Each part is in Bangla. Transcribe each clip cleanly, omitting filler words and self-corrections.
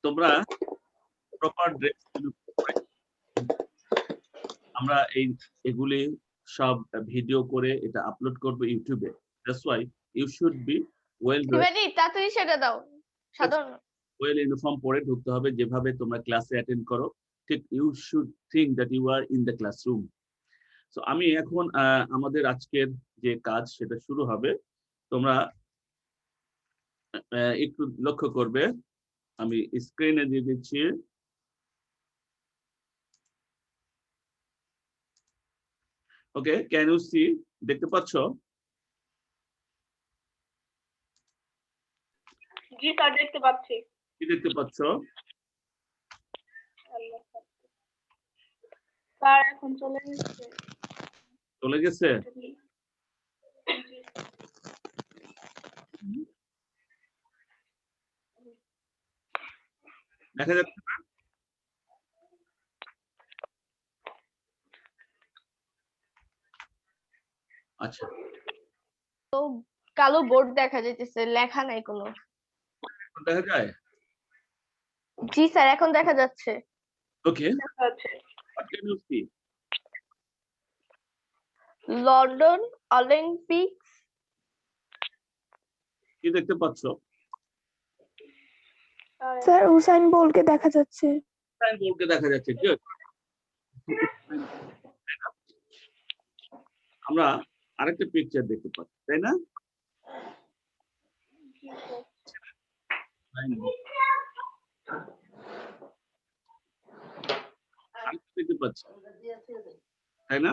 তোমরা প্রপার ড্রেস আমরা এগুলি সব ভিডিও করে এটা আপলোড করব ইউটিউবে। That's why you should be well তাড়াতাড়ি সেটা দাও সাধারণ ওয়েল ইউনিফর্ম পরে ঢুকতে হবে, যেভাবে তোমরা ক্লাসে অ্যাটেন্ড করো ঠিক you should think that you are in the classroom. So আমি এখন আমাদের আজকের যে কাজ সেটা শুরু হবে। তোমরা একটু লক্ষ্য করবে, আমি স্ক্রিনে দিয়ে দিচ্ছি। ওকে, ক্যান ইউ সি? দেখতে পাচ্ছ? জি স্যার, দেখতে পাচ্ছি। কি দেখতে পাচ্ছ? স্যার এখন চলে গেছে। চলে গেছে? দেখা যাচ্ছে না? আচ্ছা, তো কালো বোর্ড দেখা যাইতেছে, লেখা নাই কোনো। দেখা যায়? জি স্যার, এখন দেখা যাচ্ছে। ওকে, আচ্ছা, what can you see? London Olympics. কি দেখতে পাচ্ছ? স্যার হুসাইন বোল্টকে দেখা যাচ্ছে। হুসাইন বোল্টকে দেখা যাচ্ছে। Good. আমরা আরেকটা পিকচার দেখতে পাচ্ছি, তাই না? Usain Bolt. আরেকটা দেখতে পাচ্ছি, তাই না?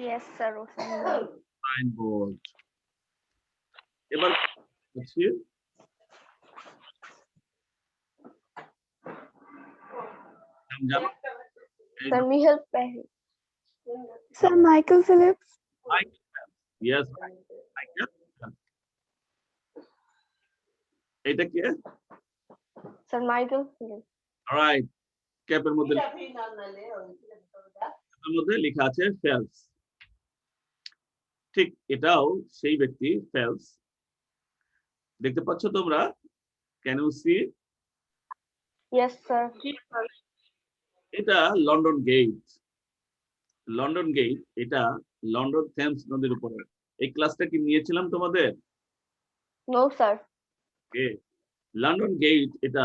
Yes sir, Usain Bolt. এবার হচ্ছে নাম জানো? স্যার মিহেল পেরি। Sir Michael Phelps. Michael Phelps. Yes, Michael Phelps. এটা কি? Sir Michael Phelps. রাইট, ক্যাপের মধ্যে লেখা আছে ফেলস। ঠিক এটাও সেই ব্যক্তি, ফেলস। দেখতে পাচ্ছ তোমরা? Can you see? Yes sir. এটা লন্ডন গেট। লন্ডন গেট এটা লন্ডন থেমস নদীর উপরে। এই ক্লাসটা কি নিয়েছিলাম তোমাদের? No sir. Okay, London gate এটা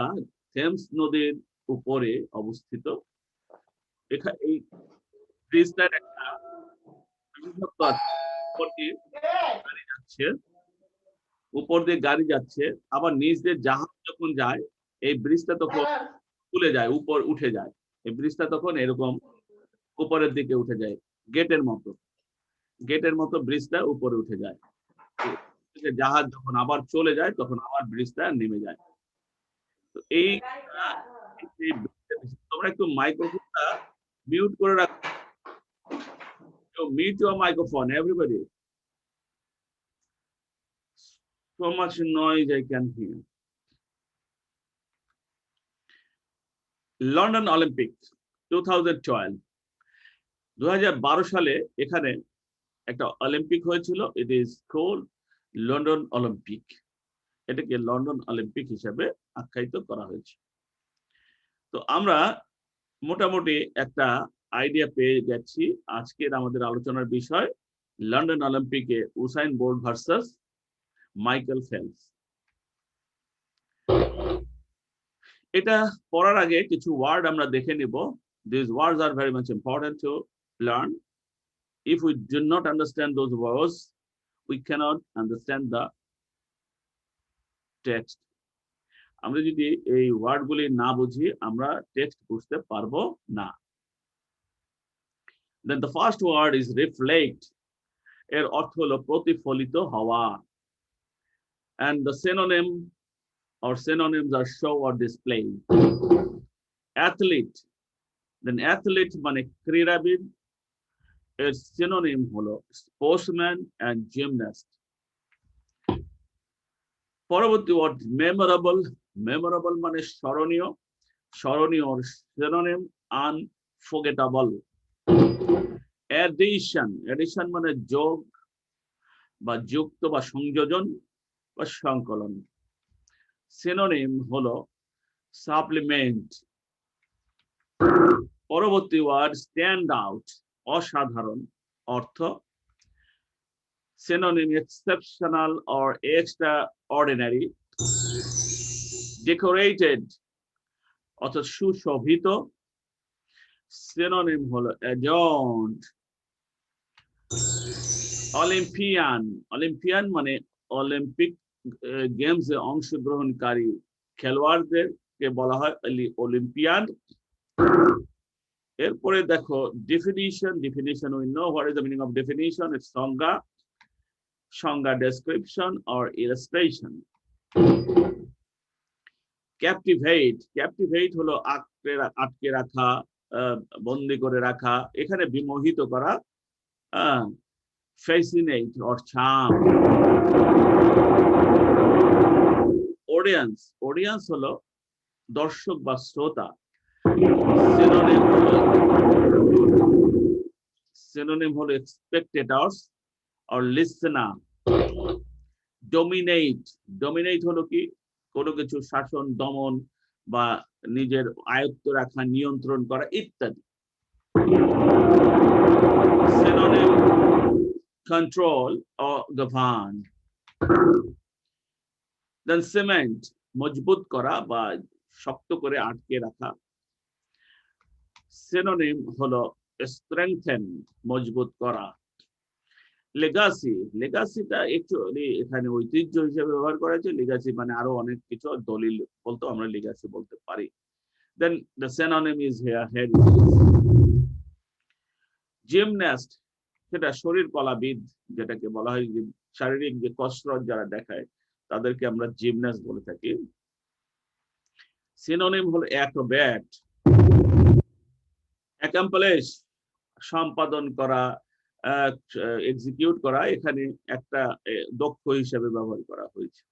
থেমস নদীর উপরে অবস্থিত। এখানে এই ব্রিজটার একটা বিশেষত্ব আছে। উপর দিয়ে গাড়ি যাচ্ছে, উপর দিয়ে গাড়ি যাচ্ছে, আবার নিচ দিয়ে জাহাজ যখন যায় এই ব্রিজটা তখন খুলে যায়, উপর উঠে যায়। এই ব্রিজটা তখন এরকম উপরের দিকে উঠে যায়, গেটের মতো। গেটের মতো ব্রিজটা উপরে উঠে যায়। জাহাজ যখন আবার চলে যায় তখন আবার ব্রিজটা নেমে যায়। তো এই তোমরা একটু মাইক্রোফোনটা মিউট করে রাখো। Mute your microphone everybody. So much noise I can hear. London Olympic 2012 2012 সালে এখানে একটা অলিম্পিক হয়েছিল। It is called London Olympic. এটাকে লন্ডন অলিম্পিক হিসেবে আখ্যায়িত করা হয়েছে। তো আমরা মোটামুটি একটা আইডিয়া পেয়ে যাচ্ছি। আজকের আমাদের আলোচনার বিষয় লন্ডন অলিম্পিকে Usain Bolt versus Michael Phelps. এটা পড়ার আগে কিছু ওয়ার্ড আমরা দেখে নিব। These words are very much important to learn. If we do not understand those words, we cannot understand the text. আমরা যদি এই ওয়ার্ডগুলি না বুঝি আমরা টেক্সট বুঝতে পারবো না। Then the first word is reflect. এর অর্থ হলো প্রতিফলিত হওয়া। And the synonym or synonyms are show or display. Athlete. Then athlete মানে ক্রীড়াবিদ। এর synonym হলো sportsman and gymnast. পরবর্তী ওয়ার্ড মেমোরেবল। মেমোরেবল মানে স্মরণীয়। স্মরণীয় synonym unforgettable. Addition. Addition মানে যোগ বা যুক্ত বা সংযোজন বা সংকলন। সিনোনিম হলো সাপ্লিমেন্ট। পরবর্তী ওয়ার্ড স্ট্যান্ড আউট, অসাধারণ অর্থ। Synonym exceptional or extra ordinary. Decorated অর্থাৎ সুশোভিত। সিনোনিম হলো অ্যাডর্নড। অলিম্পিয়ান, অলিম্পিয়ান মানে অলিম্পিক গেমসে অংশগ্রহণকারী খেলোয়াড়দেরকে বলা হয় অলিম্পিয়ান। এরপরে দেখো definition, definition we know what is the meaning of definition, it's সংজ্ঞা, সংজ্ঞা description or illustration. Captivate, captivate হলো আটকে রাখা, বন্দি করে রাখা, এখানে বিমোহিত করা। Fascinate or charm. Audience, audience হলো দর্শক বা শ্রোতা। সিনোনিম হলো, সিনোনিম হলো স্পেকটেটরস অর লিসেনার। ডোমিনেট, ডোমিনেট হলো কি কোনো কিছু শাসন, দমন বা নিজের আয়ত্ত রাখা, নিয়ন্ত্রণ করা ইত্যাদি। Synonym control or govern. Then cement, মজবুত করা বা শক্ত করে আটকে রাখা। সিনোনিম হলো স্ট্রেংথেন, মজবুত করা। লেগাসি, লেগাসিটা একচুয়ালি এখানে ঐতিহ্য হিসেবে ব্যবহার করা হয়েছে। লেগাসি মানে আরো অনেক কিছু, দলিল বলতো আমরা লেগাসি বলতে পারি। Then the synonym is here heritage. Gymnast, সেটা শরীর কলাবিদ, যেটাকে বলা হয় যে শারীরিক যে কসরত যারা দেখায় তাদেরকে আমরা জিমন্যাস্ট বলে থাকি। সিনোনিম হলো অ্যাক্রোব্যাট। অ্যাকমপ্লিশ, সম্পাদন করা, এক্সিকিউট করা, এখানে একটা দক্ষ হিসেবে ব্যবহার করা হয়েছে।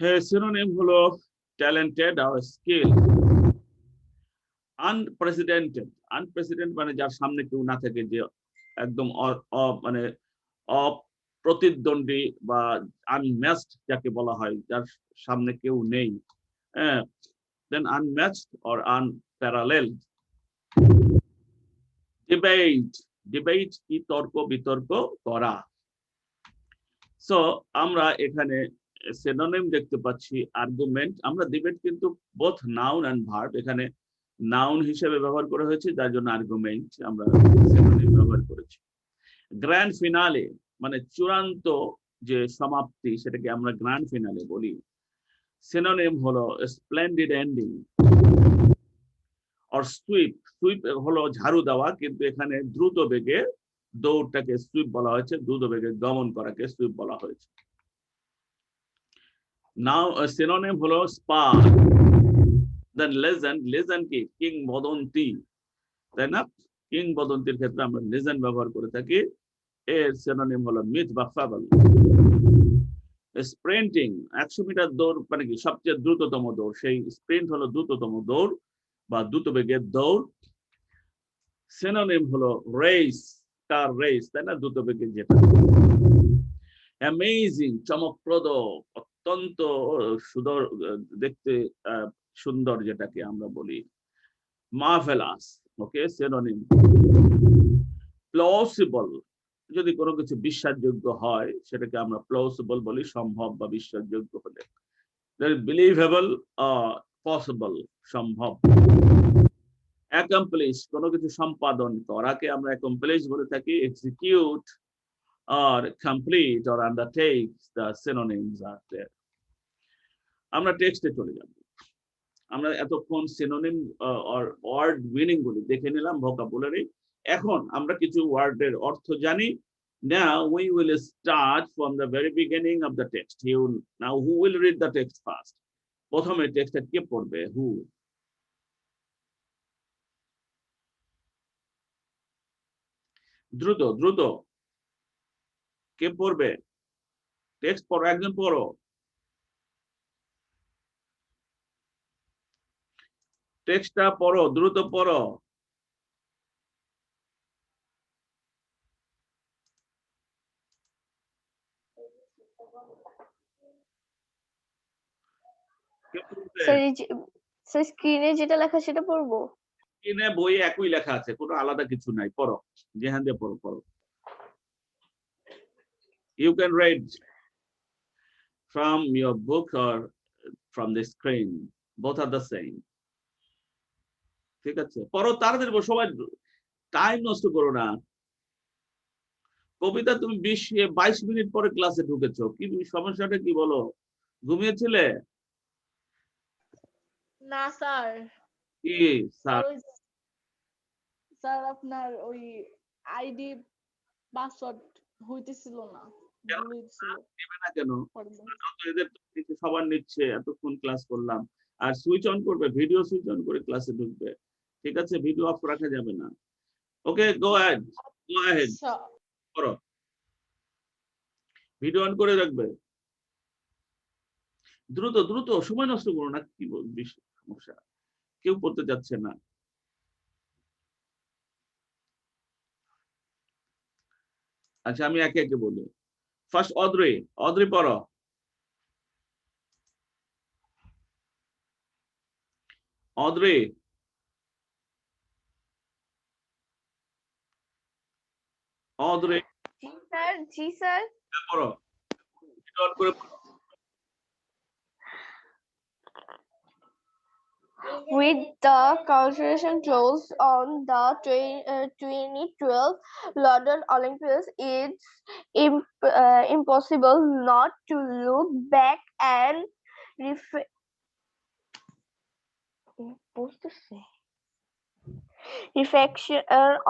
হ্যাঁ, সিনোনিম হলো ট্যালেন্টেড আর স্কিল। আনপ্রেসিডেন্টেড, আনপ্রেসিডেন্ট মানে যার সামনে কেউ না থাকে, যে একদম মানে অপ্রতিদ্বন্দ্বী বা আনম্যাচড যাকে বলা হয়, যার সামনে কেউ নেই। হ্যাঁ, দেন আনম্যাচড অর আনপ্যারালেলড। ডিবেট, ডিবেট কি তর্ক বিতর্ক করা। সো আমরা এখানে সিনোনিম দেখতে পাচ্ছি আর্গুমেন্ট। আমরা ডিবেট কিন্তু বোথ নাউন এন্ড ভার্ব, এখানে নাউন হিসেবে ব্যবহার করা হয়েছে, যার জন্য আর্গুমেন্ট আমরা সিনোনিম ব্যবহার করেছি। গ্র্যান্ড ফিনালে মানে চূড়ান্ত যে সমাপ্তি, সেটাকে আমরা গ্র্যান্ড ফিনালে বলি। সিনোনিম হলো splendid ending or sweep. Sweep হলো ঝাড়ু দেওয়া, কিন্তু এখানে দ্রুত বেগে দৌড়টাকে সুইপ বলা হয়েছে, দ্রুত বেগে গমন করাকে সুইপ বলা হয়েছে। নাও সিনোনিম হলো স্পার। দেন লেজেন্ড, লেজেন্ড কি কিংবদন্তি, তাই না? কিংবদন্তির ক্ষেত্রে আমরা লেজেন্ড ব্যবহার করে থাকি। এর সিনোনিম হলো মিথ বা ফ্যাবল। স্প্রিন্টিং, 100 মিটার দৌড় মানে কি সবচেয়ে দ্রুততম দৌড়, সেই স্প্রিন্ট হলো দ্রুততম দৌড় বা দ্রুত বেগের দৌড়। সিনোনিম হলো রেস, কার রেস, তাই না? দ্রুত বেগের যেটা। অ্যামেজিং, চমকপ্রদ, অত্যন্ত সুন্দর, দেখতে সুন্দর, যেটাকে আমরা বলি মার্ভেলাস। ওকে, সিনোনিম। প্লসিবল, যদি কোনো কিছু বিশ্বাসযোগ্য হয় সেটাকে আমরা প্লসিবল বলি, সম্ভব বা বিশ্বাসযোগ্য হলে। বিলিভেবল, পসিবল, সম্ভব। অ্যাকমপ্লিশ, কোনো কিছু সম্পাদন করাকে আমরা অ্যাকমপ্লিশ বলে থাকি। Execute or complete or undertake, the synonyms are there. আমরা টেক্সটে চলে যাব। আমরা এতক্ষণ সিনোনিম or ওয়ার্ড মিনিং গুলি দেখে নিলাম, ভোকাবুলারি। এখন আমরা কিছু ওয়ার্ডের অর্থ জানি। Now we will start from the very beginning of the text. Now who will read the text first? প্রথমে টেক্সটে কে পড়বে? Who? দ্রুত দ্রুত কে পড়বে? টেক্সট পড়ো, একজন পড়ো। টেক্সটটা পড়ো, দ্রুত পড়ো। কে পড়বে? স্যার স্ক্রিনে যেটা লেখা সেটা পড়বো? কিনে বইয়ে একই লেখা আছে, কোনো আলাদা কিছু নাই। পড়ো, যেখান দিয়ে পড়ো পড়ো। You can read from your book or from the screen. Both are the same. ঠিক আছে, পড়ো তাড়াতাড়ি পড়ো, সবাই টাইম নষ্ট করো না। কবিতা তুমি 22 মিনিট পরে ক্লাসে ঢুকেছো, কি সমস্যাটা কি বলো? ঘুমিয়েছিলে? না স্যার, কি স্যার? স্যার আপনার ওই আইডি পাসওয়ার্ড হইতেছিল না, কেন ভুলে গেছিল। নেবে না কেন? পরের দিন। তো এদের তো কিছু সবার নিচ্ছে, এতক্ষণ ক্লাস করলাম। আর সুইচ অন করবে, ভিডিও সুইচ অন করে ক্লাসে ঢুকবে। ঠিক আছে, ভিডিও অফ রাখা যাবে না। ওকে, গো অ্যাহেড, গো অ্যাহেড, আচ্ছা, করো। ভিডিও অন করে রাখবে। দ্রুত দ্রুত, সময় নষ্ট করো না। কি সমস্যা? কেউ পড়তে যাচ্ছে না। আচ্ছা, আমি একে একে বলি। ফার্স্ট অদ্রি, অদ্রি পড়ো। অদ্রি, অদ্রি জি স্যার। পড়ো, ভিডিও অন করে পড়ো। With the concentration closed on the 2012 London Olympics, it's impossible not to look back and reflection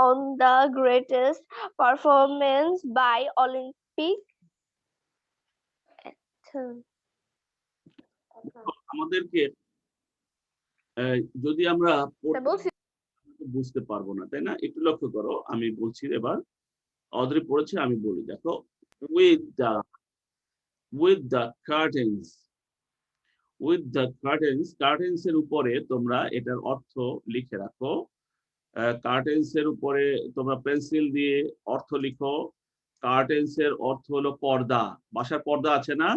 on the greatest performance by Olympic athletes. আমাদেরকে যদি আমরা স্যার বলছি বুঝতে পারবো না, তাই না? একটু লক্ষ্য করো, আমি বলছি এবার। অদ্রি পড়েছে, আমি বলি। দেখো, with the curtains, curtains এর উপরে তোমরা এটার অর্থ লিখে রাখো। কার্টেন্স এর উপরে তোমরা পেন্সিল দিয়ে অর্থ লিখো। কার্টেন্স এর অর্থ হলো পর্দা। বাসার পর্দা আছে না?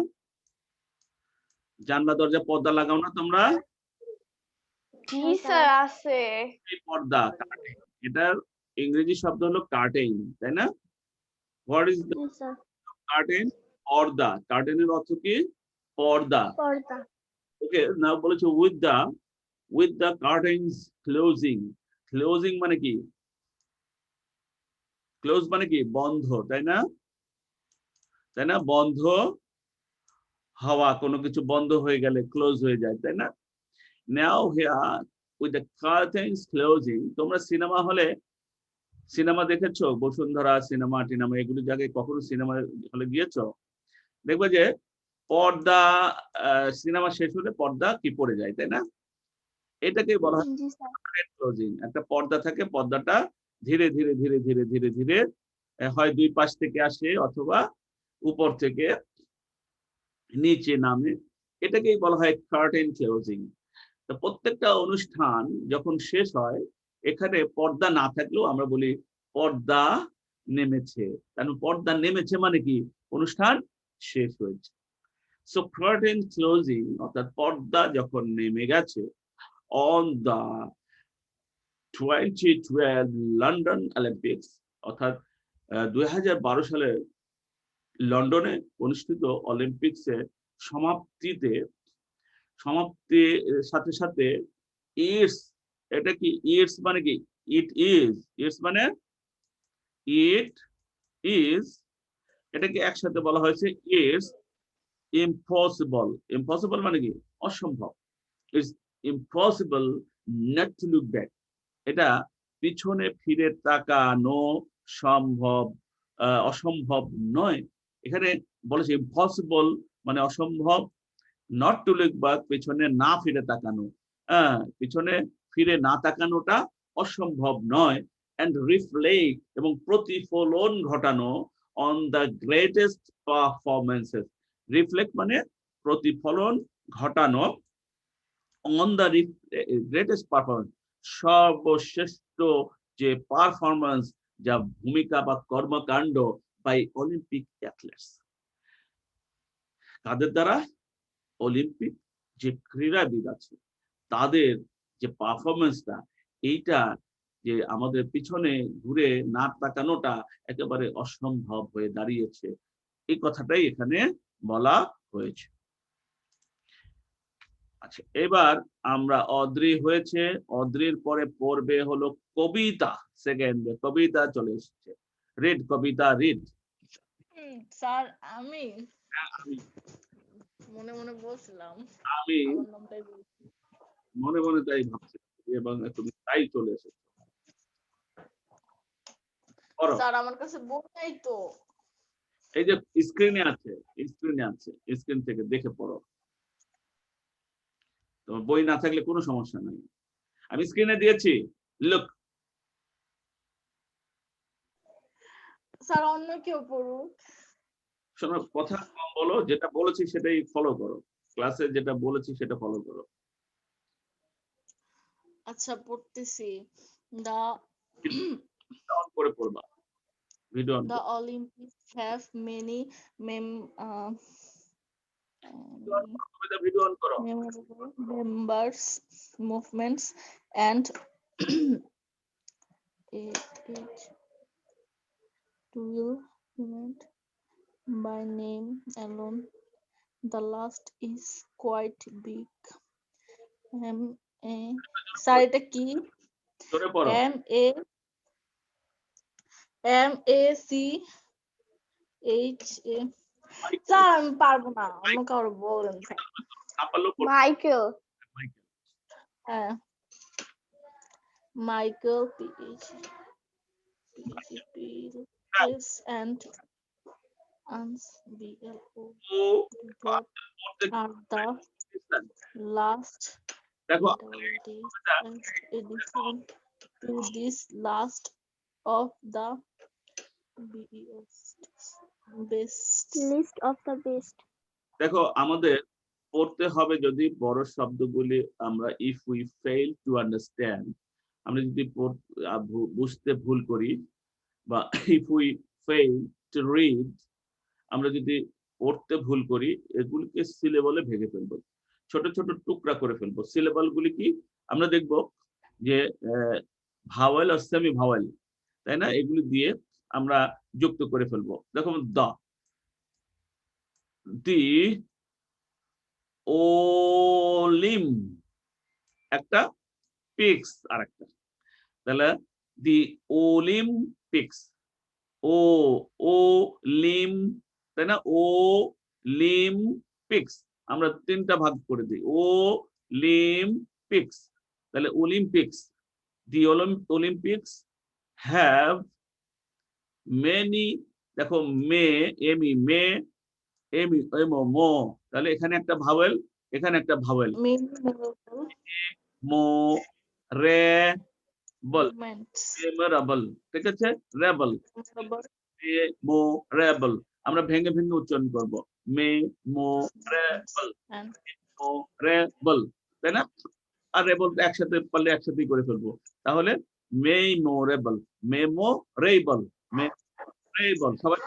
জানলা দরজা পর্দা লাগাও না তোমরা? জি স্যার আছে। এই পর্দা, কার্টেন, এটার ইংরেজি শব্দ হলো কার্টেন, তাই না? What is the curtain? পর্দা। কার্টেনের অর্থ কি? পর্দা। পর্দা। ওকে, নাও বলেছো with the curtains closing. Closing মানে কি? ক্লোজ মানে কি? বন্ধ, তাই না? তাই না? বন্ধ হওয়া, কোনো কিছু বন্ধ হয়ে গেলে ক্লোজ হয়ে যায়, তাই না? Now here with the curtains closing, তোমরা সিনেমা হলে সিনেমা দেখেছো? বসুন্ধরা সিনেমা টিনেমা এগুলো জায়গায় কখনো সিনেমা হলে গিয়েছো? দেখবে যে পর্দা, সিনেমা শেষ হলে পর্দা কি পড়ে যায়, তাই না? এটাকে বলা হয় ক্লোজিং। একটা পর্দা থাকে, পর্দাটা ধীরে ধীরে ধীরে ধীরে ধীরে ধীরে হয় দুই পাশ থেকে আসে অথবা উপর থেকে নিচে নামে। এটাকেই বলা হয় কার্টেন ক্লোজিং। তো প্রত্যেকটা অনুষ্ঠান যখন শেষ হয়, এখানে পর্দা না থাকলেও আমরা বলি পর্দা নেমেছে। কারণ পর্দা নেমেছে মানে কি? অনুষ্ঠান শেষ হয়েছে। সো কার্টেন ক্লোজিং অর্থাৎ পর্দা যখন নেমে গেছে on the 2012 লন্ডন অলিম্পিক্স, অর্থাৎ 2012 সালে লন্ডনে অনুষ্ঠিত অলিম্পিক্সের সমাপ্তির সাথে সাথে ইটস, এটা কি? ইটস মানে কি? ইটস মানে ইট ইজ, এটাকে একসাথে বলা হয়েছে ইটস ইম্পসিবল। ইম্পসিবল মানে কি? অসম্ভব। It's impossible not to look back. এটা পিছনে ফিরে তাকানো সম্ভব, অসম্ভব নয়। এখানে বলেছে ইম্পসিবল মানে অসম্ভব, নট টু লুক ব্যাক পিছনে না ফিরে তাকানো। পিছনে ফিরে না তাকানোটা অসম্ভব নয়। এন্ড রিফ্লেক্ট এবং প্রতিফলন ঘটানো on the greatest performances. Reflect মানে প্রতিফলন ঘটানো, অন দ্য গ্রেটেস্ট পারফরমেন্স সর্বশ্রেষ্ঠ যে পারফরমেন্স, যা ভূমিকা বা কর্মকাণ্ড বাই অলিম্পিক অ্যাথলেটস। কাদের দ্বারা? অলিম্পিক যে ক্রীড়াবিদ আছে তাদের যে পারফরমেন্সটা, এইটা যে আমাদের পিছনে ঘুরে না তাকানোটা একেবারে অসম্ভব হয়ে দাঁড়িয়েছে, এই কথাটাই এখানে বলা হয়েছে। আচ্ছা, এবার আমরা অদ্রি হয়েছে, অদ্রির পরে পড়বে হলো কবিতা। সেকেন্ডে কবিতা চলে এসেছে। রিড কবিতা, রিড। স্যার আমি আমি মনে মনে বলছিলাম আমি আমার নামটাই বলছি। মনে মনে তাই ভাবছি এবং তুমি তাই চলে এসেছো। পড়ো। স্যার আমার কাছে বই নাই তো। এই যে স্ক্রিনে আছে, স্ক্রিন থেকে দেখে পড়ো। তোমার বই না থাকলে কোনো সমস্যা নাই, আমি স্ক্রিনে দিয়েছি, লুক। স্যার অন্য কেউ পড়ুক। শোনো, কথা কম বলো, যেটা বলেছি সেটাই ফলো করো, ক্লাসে যেটা বলেছি সেটা ফলো করো। আচ্ছা পড়তেছি। দা অন করে পড়বা, video on The Olympics have many video on করো। memorable members, movements, and it will remember by name alone. The last is quite big. Sir এটা কি? জোরে পড়ো। MACHA। স্যার আমি পারবো না, অন্য কারো বলেন স্যার। না পারলেও পড়ো। মাইকেল। হ্যাঁ, Michael PHS and Ans BLO ও, both are the last দেখো edition to this last of the best. List of the best. দেখো, আমাদের পড়তে হবে যদি বড় শব্দগুলি আমরা if we fail to understand, আমরা যদি বুঝতে ভুল করি, বা if we fail to read, আমরা যদি পড়তে ভুল করি, এগুলিকে সিলেবলে ভেঙে ফেলবো, ছোট ছোট টুকরা করে ফেলবো। সিলেবল গুলি কি আমরা দেখব যে ভাওয়েল আর সেমি ভাওয়েল, তাই না, এগুলি দিয়ে আমরা যুক্ত করে ফেলবো। দেখো, দি ওলিম একটা, পিক্স আর একটা, তাহলে দি ওলিম্পিক্স, ও ও লিম, তাই না, ও লিম্পিক্স, আমরা তিনটা ভাগ করে দিই, ও লিম্পিক্স, তাহলে Olympics, the Olympics have many, দেখো মে, এমি, মে, এমি, এমো, মো, তাহলে এখানে একটা ভাওয়েল, এখানে একটা ভাওয়েল, মো রে বল, মেমোরেবল, ঠিক আছে, রেবল, মো রেবল, আমরা ভেঙে ভেঙে উচ্চারণ করব, মে মো রেবল, মো রেবল, তাই না, আর রেবল একসাথে পারলে একসাথেই করে ফেলবো, তাহলে মেমোরেবল, মেমোরেবল, মেমোরেবল, সবাই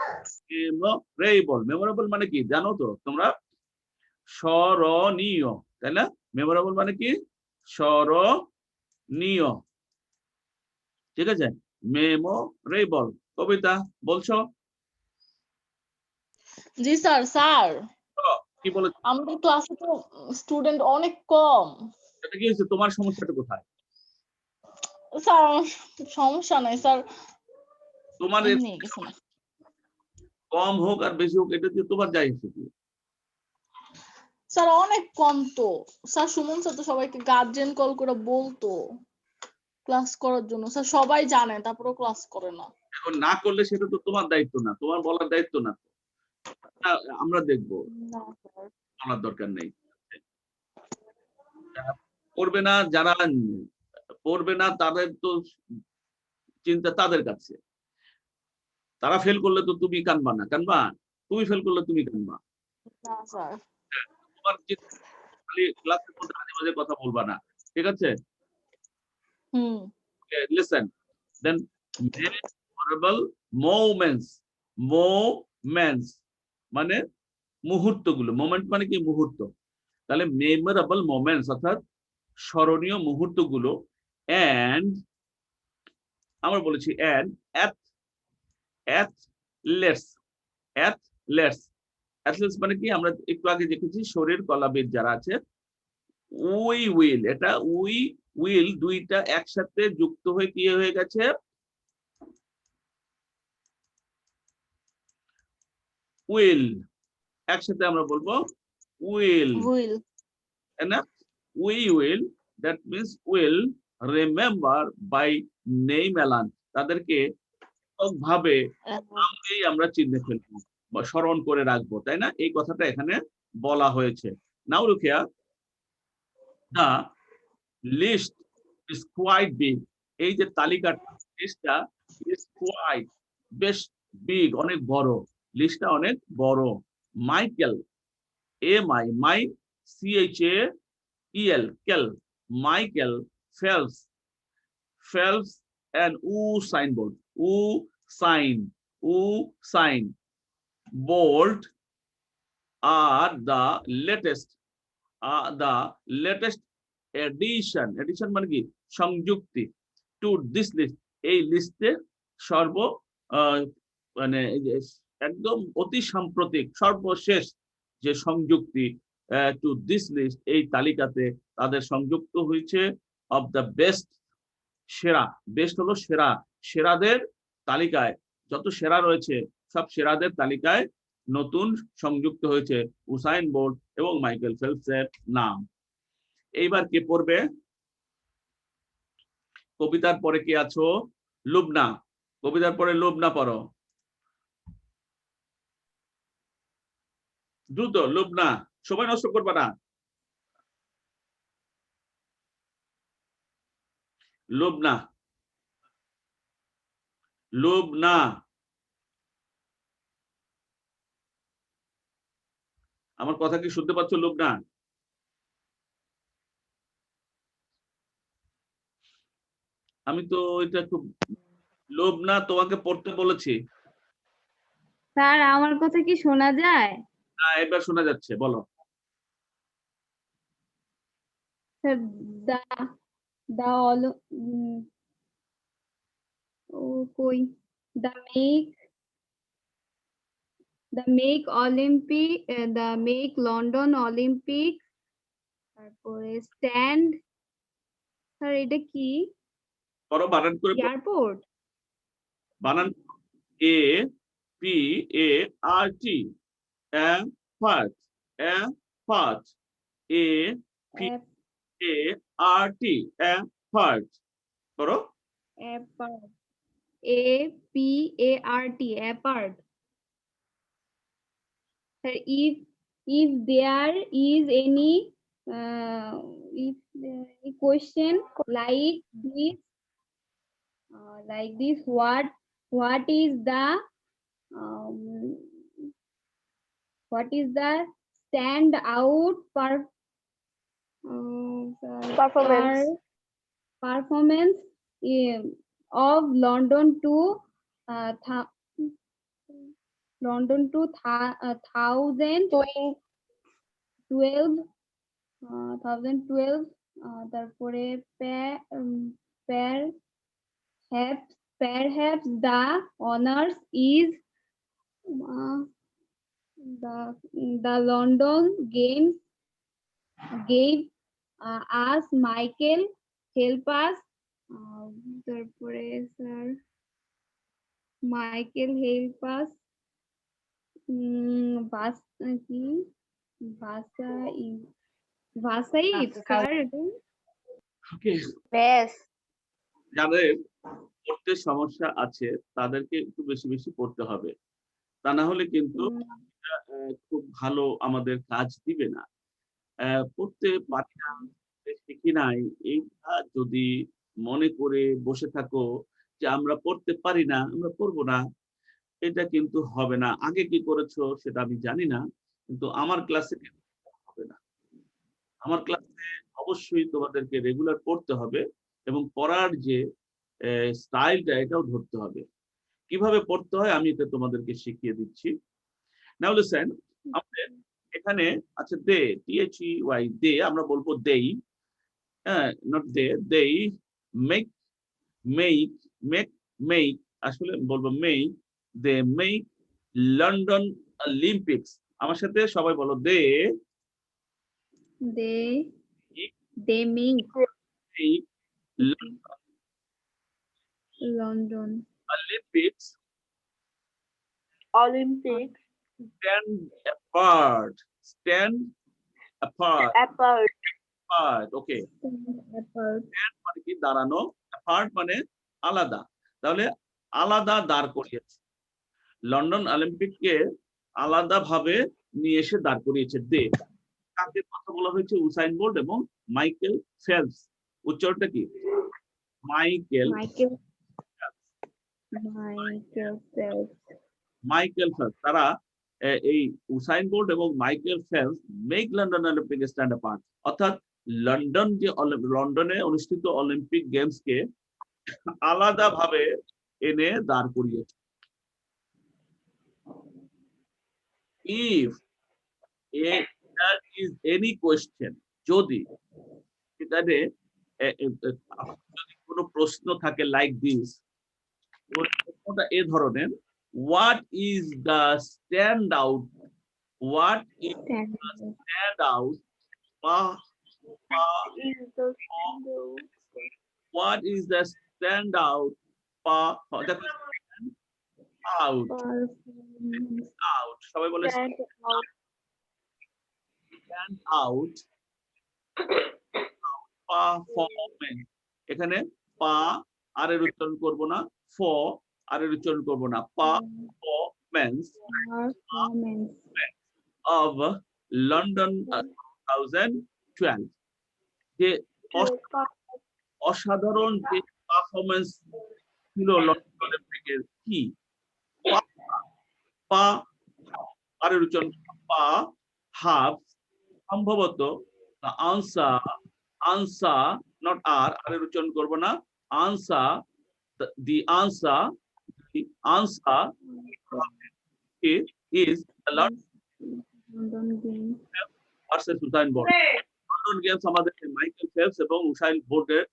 মেমোরেবল। মেমোরেবল মানে কি জানো তো তোমরা? স্মরণীয়, তাই না, মেমোরেবল মানে কি? স্মরণীয়, ঠিক আছে, মেমোরেবল। কবিতা বলছো? জি স্যার। স্যার কি বলে? আমাদের ক্লাসে তো স্টুডেন্ট অনেক কম। এটা কি হয়েছে? তোমার সমস্যাটা কোথায়? স্যার সমস্যা নাই স্যার, তোমার কম হোক আর বেশি হোক, এটা দিয়ে তোমার যাই হচ্ছে কি? স্যার অনেক কম তো। স্যার সুমন স্যার তো সবাইকে গার্জিয়ান কল করে বলতো ক্লাস করার জন্য। স্যার সবাই জানে, তারপরেও ক্লাস করে না। এখন না করলে সেটা তো তোমার দায়িত্ব না, তোমার বলার দায়িত্ব না, আমরা দেখবো, বলার দরকার নেই। পড়বে না, যারা পড়বে না তাদের তো চিন্তা তাদের কাছে, তারা ফেল করলে তো তুমি কানবা না, কানবা? তুমি ফেল করলে তুমি কানবা। না স্যার। তোমার খালি ক্লাসের মধ্যে মাঝে মাঝে কথা বলবা না, ঠিক আছে? লিসেন, দেন মেমোরেবল মোমেন্টস, মোমেন্টস মানে মুহূর্তগুলো, মোমেন্ট মানে কি? মুহূর্ত, তাহলে মেমোরেবল মোমেন্টস অর্থাৎ স্মরণীয় মুহূর্তগুলো, এন্ড আমরা বলেছি এন্ড অ্যাথলেটস অ্যাথলেটস মানে কি, আমরা একটু আগে দেখেছি শরীর কলাবিদ যারা আছে, উই উইল, এটা উইল দুইটা একসাথে যুক্ত হয়ে কি হয়ে গেছে, উইল, একসাথে আমরা বলবো উইল, উইল। তাই না? We will, that means will remember by name Alan, তাদেরকে ভাবে নামেই আমরা চিহ্নে ফেলবো বা স্মরণ করে রাখবো, তাই না? এই কথাটা এখানে বলা হয়েছে। নাও রুকিয়া, দা লিস্ট ইজ কোয়াইট বিগ, এই যে তালিকাটা, লিস্টটা ইজ কোয়াইট, বেশ বিগ, অনেক বড়, লিস্টটা অনেক বড়। মাইকেল, মাই CHAEL, কেল, Michael Phelps and Usain Bolt, Usain Bolt are the latest addition মানে কি, সংযুক্তি, to this list, এই লিস্টে সর্ব মানে একদম অতি সাম্প্রতিক সর্বশেষ যে সংযুক্তি, to this list, এই তালিকাতে তাদের সংযুক্ত হয়েছে, of the best, সেরা, বেস্ট হলো সেরা, সেরাদের তালিকায় যত সেরা রয়েছে সব সেরাদের তালিকায় নতুন সংযুক্ত হয়েছে উসাইন বোল্ট এবং মাইকেল ফেলপসের নাম। এইবার কে পড়বে? কবিতার পরে কে আছো? লুবনা, কবিতার পরে লুবনা পড়ো, দ্রুত লুবনা, সময় নষ্ট করবে না। লুবনা, আমার কথা কি শুনতে পাচ্ছ লুবনা? আমি তো এটা খুব, লুবনা তোমাকে পড়তে বলেছি। স্যার আমার কথা কি শোনা যায়? না, এবার শোনা যাচ্ছে, বলো। স্যার দা দা অল ও কই দা মেক লন্ডন অলিম্পিক, তারপরে স্ট্যান্ড, স্যার এটা কি? করো, বানান করে এয়ারপোর্ট। বানান, APART, part, part, APART, part, করো। apart, APART, apart. Sir, if there is any question like this, what is the stand out performance of London 2012, তারপরে perhaps the honors is the London Games gave us Michael help us, তারপরে স্যার মাইকেল হেল্প আস, ভাষাই স্যার। ওকে, বেশ, যাদের পড়তে সমস্যা আছে তাদেরকে একটু বেশি বেশি পড়তে হবে, তা না হলে কিন্তু খুব ভালো আমাদের কাজ দিবে না। পড়তে পারি না, শিখি নাই, এইটা যদি মনে করে বসে থাকো যে আমরা পড়তে পারি না, আমরা পড়বো না, এটা কিন্তু হবে না। আগে কি করেছো সেটা আমি জানি না, কিন্তু আমার ক্লাসে হবে না। আমার ক্লাসে অবশ্যই তোমাদেরকে রেগুলার পড়তে হবে এবং পড়ার যে স্টাইলটা এটাও ধরতে হবে। কিভাবে পড়তে হয় আমি এটা তোমাদেরকে শিখিয়ে দিচ্ছি। নাও লিসেন, আমাদের এখানে আচ্ছা দে THEY দে আমরা বলবো দেই, হ্যাঁ নট দে, দেই মেক মেক মেক মেক আসলে বলবো make, they make London Olympics. আমার সাথে সবাই বলো they They they make London Olympics Olympics. stand apart, stand apart, Apart. apart, okay, apart. মানে কি দাঁড়ানো, apart মানে আলাদা, তাহলে আলাদা দাঁড় করিয়েছে, লন্ডন অলিম্পিককে আলাদা ভাবে নিয়ে এসে দাঁড় করিয়েছে দে। কাকে কথা বলা হয়েছে? উসাইন বোল্ট এবং মাইকেল ফেলপস। উচ্চারণটা কি? Michael Michael Phelps. Michael Phelps, তারা এই উসাইন বোল্ট এবং Michael Phelps make London Olympic stand apart, অর্থাৎ লন্ডনে অনুষ্ঠিত অলিম্পিক গেমসকে আলাদাভাবে এনে দাঁড় করিয়েছে। If there is any question, যদি এখানে যদি কোনো প্রশ্ন থাকে লাইক দিস, প্রশ্নটা এ ধরনের, what is the stand out, what is Stand the stand out, Is the symbol. what is the stand out, that is stand out, performance. out, সবাই বলে Stand out. stand out, performance, এখানে পা আর এর উচ্চারণ করব না, ফ আর এর উচ্চারণ করব না, performance Performance. of London 2012, যে অসাধারণ যে পারফরমেন্স ছিল লন্ডন অলিম্পিকের, কি পা আর এর উচ্চারণ পা, হাফ, সম্ভবত আনসার নট আর এর উচ্চারণ করব না, answer the answer is the London Games. versus Usain Bolt. London Games আমাদের মাইকেল ফেলপস এবং উসাইন বোল্টের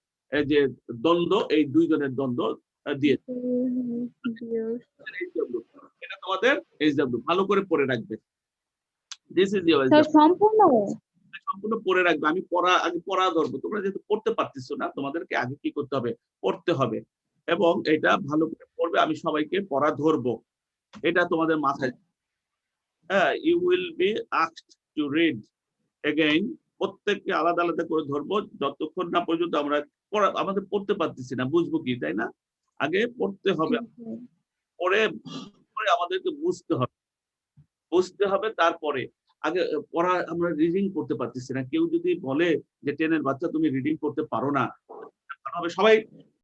যে দ্বন্দ্ব, এই দুইজনের দ্বন্দ্ব দিয়েছে। এটা তোমাদের HW ভালো করে পড়ে রাখবে। দিস ইজ ইওর স্যার সম্পূর্ণ সম্পূর্ণ পড়ে রাখবে। আমি আগে পড়া ধরবো, তোমরা যেহেতু পড়তে পারতেছো না, তোমাদেরকে আগে কি করতে হবে? পড়তে হবে, এবং এটা ভালো করে পড়বে। আমি সবাইকে পড়া ধরবো, এটা তোমাদের মাথায়, হ্যাঁ, you will be asked to read again. প্রত্যেককে আলাদা আলাদা করে ধরবো, যতক্ষণ না পর্যন্ত আমরা আমাদের পড়তে পারতেছি না, বুঝবো কি, তাই না? আগে পড়তে হবে, পড়ে আমাদেরকে বুঝতে হবে, তারপরে আগে পড়া। আমরা রিডিং করতে পারতেছি না, কেউ যদি বলে যে 10 এর বাচ্চা তুমি রিডিং করতে পারো না, সবাই